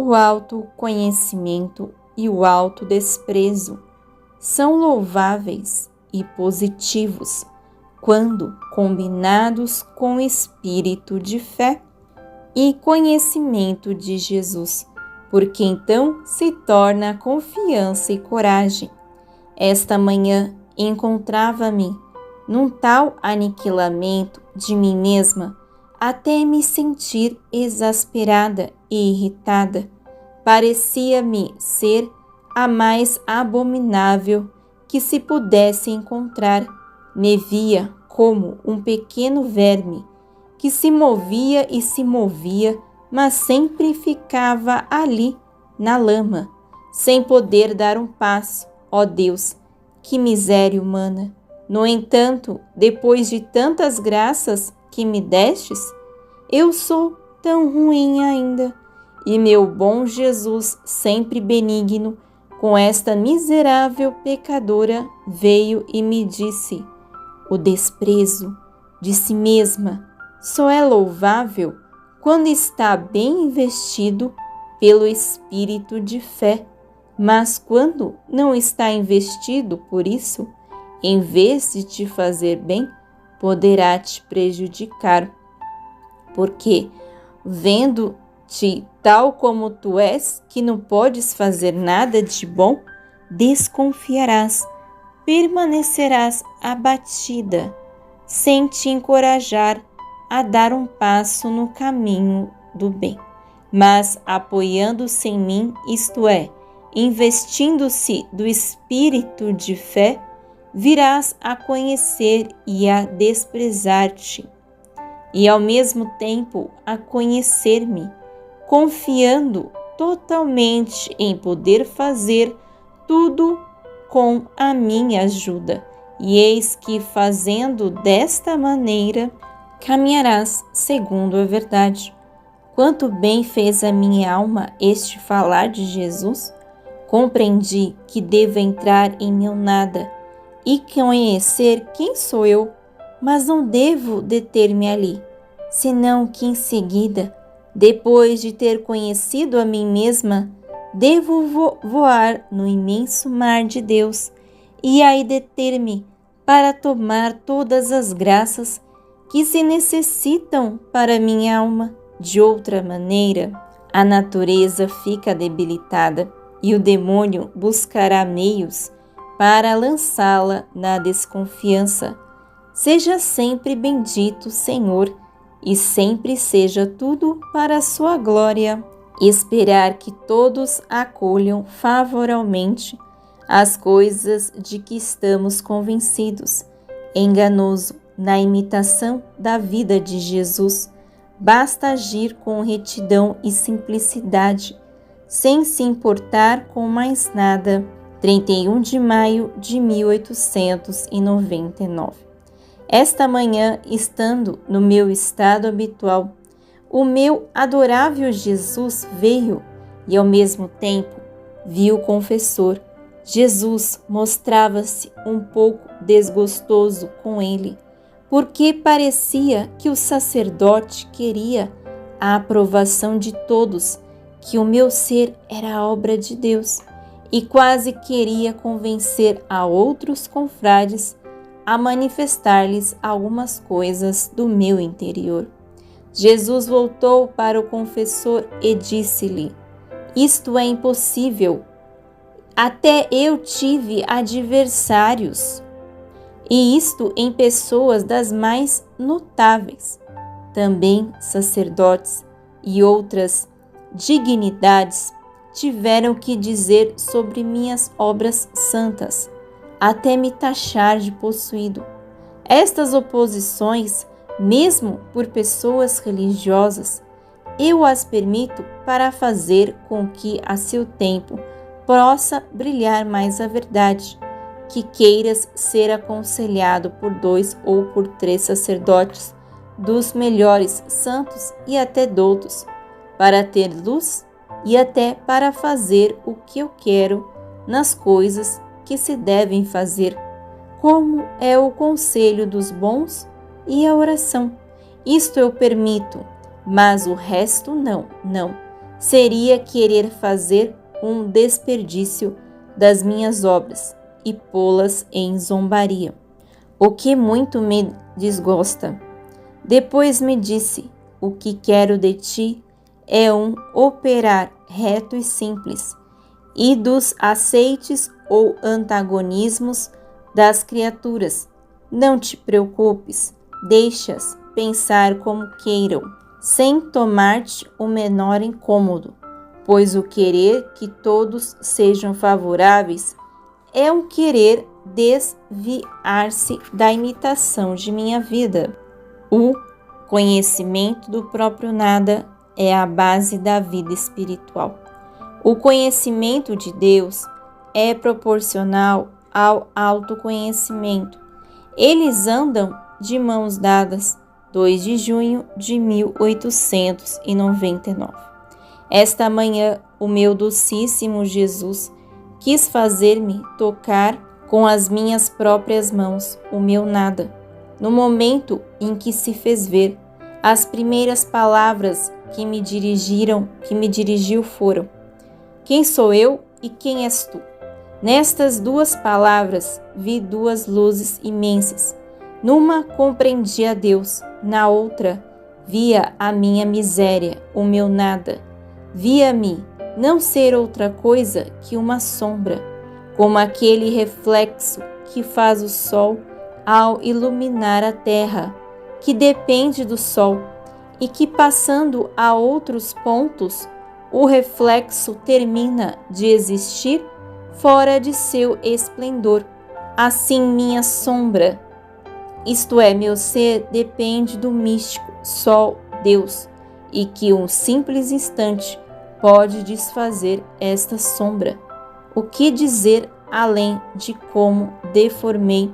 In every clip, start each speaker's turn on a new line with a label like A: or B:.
A: O autoconhecimento e o autodesprezo são louváveis e positivos quando combinados com o espírito de fé e conhecimento de Jesus, porque então se torna confiança e coragem. Esta manhã encontrava-me num tal aniquilamento de mim mesma, até me sentir exasperada e irritada. Parecia-me ser a mais abominável que se pudesse encontrar. Me via como um pequeno verme que se movia e se movia, mas sempre ficava ali na lama, sem poder dar um passo. Ó Deus, que miséria humana! No entanto, depois de tantas graças que me destes, eu sou tão ruim ainda. E meu bom Jesus, sempre benigno, com esta miserável pecadora, veio e me disse: o desprezo de si mesma só é louvável quando está bem investido pelo espírito de fé, mas quando não está investido por isso, em vez de te fazer bem, poderá te prejudicar, porque, vendo-te tal como tu és, que não podes fazer nada de bom, desconfiarás, permanecerás abatida, sem te encorajar a dar um passo no caminho do bem. Mas apoiando-se em mim, isto é, investindo-se do espírito de fé, virás a conhecer e a desprezar-te, e ao mesmo tempo a conhecer-me, confiando totalmente em poder fazer tudo com a minha ajuda. E eis que, fazendo desta maneira, caminharás segundo a verdade. Quanto bem fez a minha alma este falar de Jesus! Compreendi que devo entrar em meu nada e conhecer quem sou eu, mas não devo deter-me ali, senão que em seguida, depois de ter conhecido a mim mesma, devo voar no imenso mar de Deus e aí deter-me para tomar todas as graças que se necessitam para minha alma. De outra maneira, a natureza fica debilitada e o demônio buscará meios para lançá-la na desconfiança. Seja sempre bendito, Senhor, e sempre seja tudo para a sua glória. Esperar que todos acolham favoravelmente as coisas de que estamos convencidos. Enganoso na imitação da vida de Jesus, basta agir com retidão e simplicidade, sem se importar com mais nada. 31 de maio de 1899. Esta manhã, estando no meu estado habitual, o meu adorável Jesus veio e, ao mesmo tempo, vi o confessor. Jesus mostrava-se um pouco desgostoso com ele, porque parecia que o sacerdote queria a aprovação de todos, que o meu ser era obra de Deus, e quase queria convencer a outros confrades a manifestar-lhes algumas coisas do meu interior. Jesus voltou para o confessor e disse-lhe: isto é impossível. Até eu tive adversários, e isto em pessoas das mais notáveis, também sacerdotes e outras dignidades tiveram que dizer sobre minhas obras santas, até me taxar de possuído. Estas oposições, mesmo por pessoas religiosas, eu as permito para fazer com que a seu tempo possa brilhar mais a verdade, que queiras ser aconselhado por 2 ou por 3 sacerdotes dos melhores santos e até doutos, para ter luz e até para fazer o que eu quero nas coisas que se devem fazer, como é o conselho dos bons e a oração. Isto eu permito, mas o resto não. seria querer fazer um desperdício das minhas obras e pô-las em zombaria, o que muito me desgosta. Depois me disse: o que quero de ti é um operar reto e simples, e dos aceites ou antagonismos das criaturas. Não te preocupes, deixa-as pensar como queiram, sem tomar-te o menor incômodo, pois o querer que todos sejam favoráveis é um querer desviar-se da imitação de minha vida. O conhecimento do próprio nada é a base da vida espiritual. O conhecimento de Deus é proporcional ao autoconhecimento. Eles andam de mãos dadas. 2 de junho de 1899. Esta manhã, o meu docíssimo Jesus quis fazer-me tocar com as minhas próprias mãos o meu nada. No momento em que se fez ver, as primeiras palavras que me dirigiu foram: quem sou eu e quem és tu? Nestas duas palavras vi duas luzes imensas. Numa compreendi a Deus, na outra via a minha miséria, o meu nada. Via-me não ser outra coisa que uma sombra, como aquele reflexo que faz o sol ao iluminar a terra, que depende do sol, e que, passando a outros pontos, o reflexo termina de existir fora de seu esplendor. Assim minha sombra, isto é, meu ser, depende do místico Sol, Deus, e que um simples instante pode desfazer esta sombra. O que dizer além de como deformei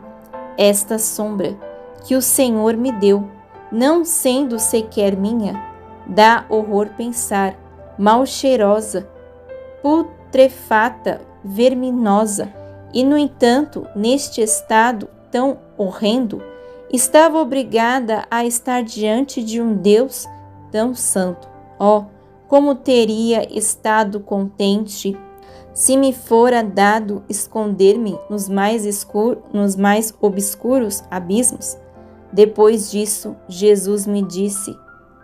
A: esta sombra que o Senhor me deu, não sendo sequer minha? Dá horror pensar, mal cheirosa, putrefata, verminosa, e no entanto, neste estado tão horrendo, estava obrigada a estar diante de um Deus tão santo. Oh, como teria estado contente se me fora dado esconder-me nos mais obscuros abismos. Depois disso, Jesus me disse: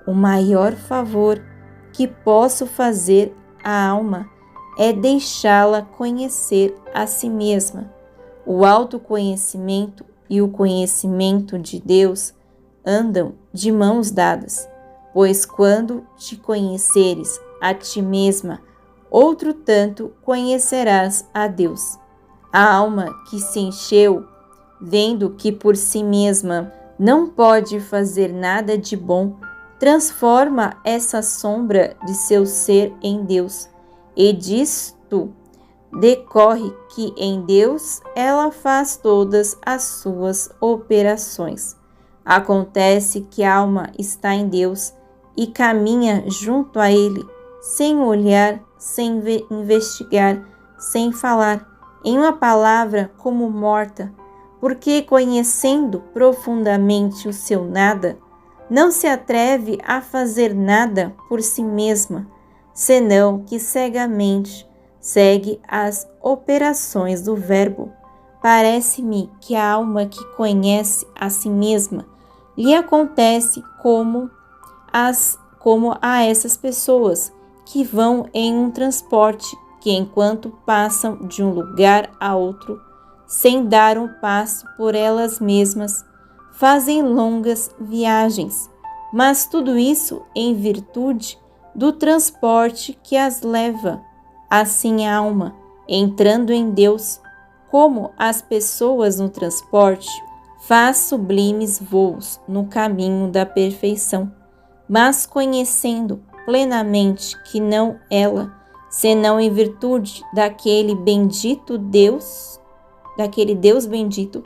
A: o maior favor que posso fazer à alma é deixá-la conhecer a si mesma. O autoconhecimento e o conhecimento de Deus andam de mãos dadas, pois quando te conheceres a ti mesma, outro tanto conhecerás a Deus. A alma que se encheu, vendo que por si mesma não pode fazer nada de bom, transforma essa sombra de seu ser em Deus, e disto decorre que em Deus ela faz todas as suas operações. Acontece que a alma está em Deus e caminha junto a Ele, sem olhar, sem investigar, sem falar, em uma palavra como morta, porque conhecendo profundamente o seu nada, não se atreve a fazer nada por si mesma, senão que cegamente segue as operações do Verbo. Parece-me que a alma que conhece a si mesma lhe acontece como a essas pessoas que vão em um transporte, que enquanto passam de um lugar a outro, sem dar um passo por elas mesmas, fazem longas viagens, mas tudo isso em virtude do transporte que as leva. Assim a alma, entrando em Deus, como as pessoas no transporte, faz sublimes voos no caminho da perfeição, mas conhecendo plenamente que não ela, senão em virtude daquele Deus bendito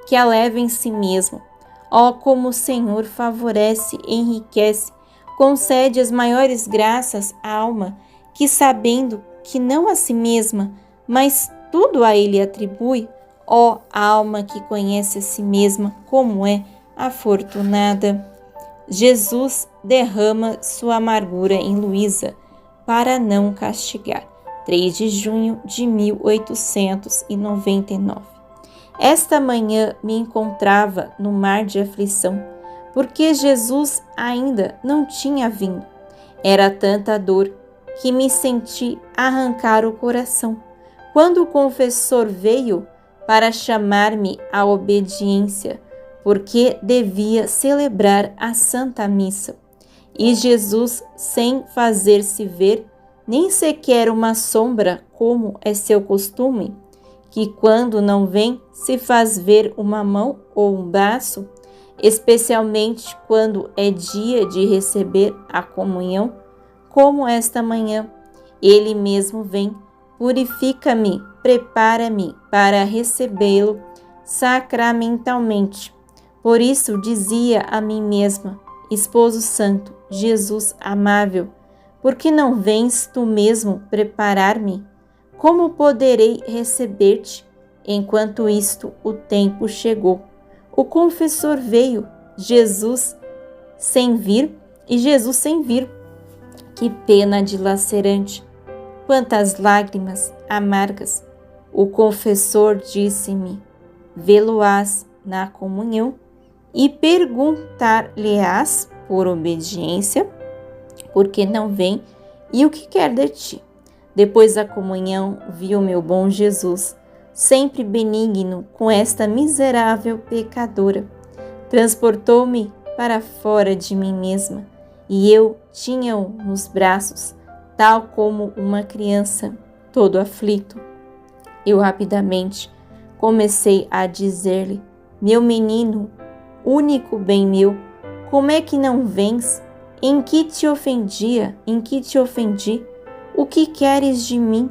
A: que a leva em si mesmo. Ó, como o Senhor favorece, enriquece, concede as maiores graças à alma, que sabendo que não a si mesma, mas tudo a Ele atribui, ó alma que conhece a si mesma como é afortunada. Jesus derrama sua amargura em Luísa, para não castigar. 3 de junho de 1899. Esta manhã me encontrava no mar de aflição, porque Jesus ainda não tinha vindo. Era tanta dor que me senti arrancar o coração. Quando o confessor veio para chamar-me à obediência, porque devia celebrar a Santa Missa, e Jesus, sem fazer-se ver, nem sequer uma sombra, como é seu costume, que quando não vem se faz ver uma mão ou um braço, especialmente quando é dia de receber a comunhão, como esta manhã, ele mesmo vem, purifica-me, prepara-me para recebê-lo sacramentalmente. Por isso dizia a mim mesma: Esposo Santo, Jesus amável, por que não vens tu mesmo preparar-me? Como poderei receber-te? Enquanto isto, o tempo chegou. O confessor veio, Jesus sem vir. Que pena dilacerante! Quantas lágrimas amargas! O confessor disse-me: vê-lo-ás na comunhão e perguntar-lhe-ás por obediência, porque não vem e o que quer de ti. Depois da comunhão, vi o meu bom Jesus, sempre benigno com esta miserável pecadora. Transportou-me para fora de mim mesma, e eu tinha-o nos braços, tal como uma criança, todo aflito. Eu rapidamente comecei a dizer-lhe: meu menino, único bem meu, como é que não vens? Em que te ofendia? Em que te ofendi? O que queres de mim?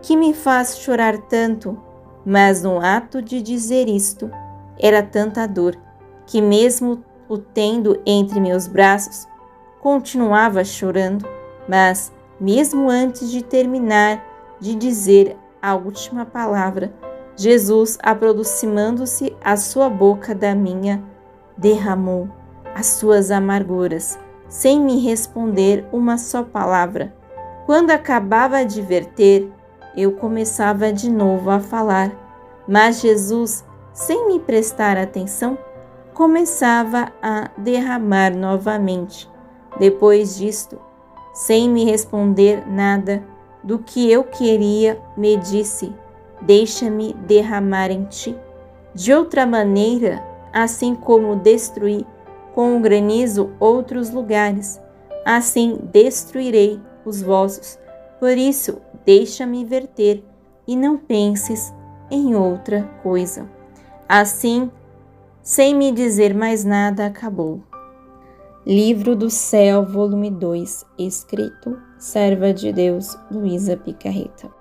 A: Que me faz chorar tanto? Mas no ato de dizer isto, era tanta dor, que mesmo o tendo entre meus braços, continuava chorando. Mas, mesmo antes de terminar de dizer a última palavra, Jesus, aproximando-se a sua boca da minha, derramou as suas amarguras, sem me responder uma só palavra. Quando acabava de verter, eu começava de novo a falar, mas Jesus, sem me prestar atenção, começava a derramar novamente. Depois disto, sem me responder nada do que eu queria, me disse: deixa-me derramar em ti. De outra maneira, assim como destruí com o granizo outros lugares, assim destruirei os vossos. Por isso, deixa-me verter e não penses em outra coisa. Assim, sem me dizer mais nada, acabou. Livro do Céu, volume 2, escrito Serva de Deus, Luísa Picarreta.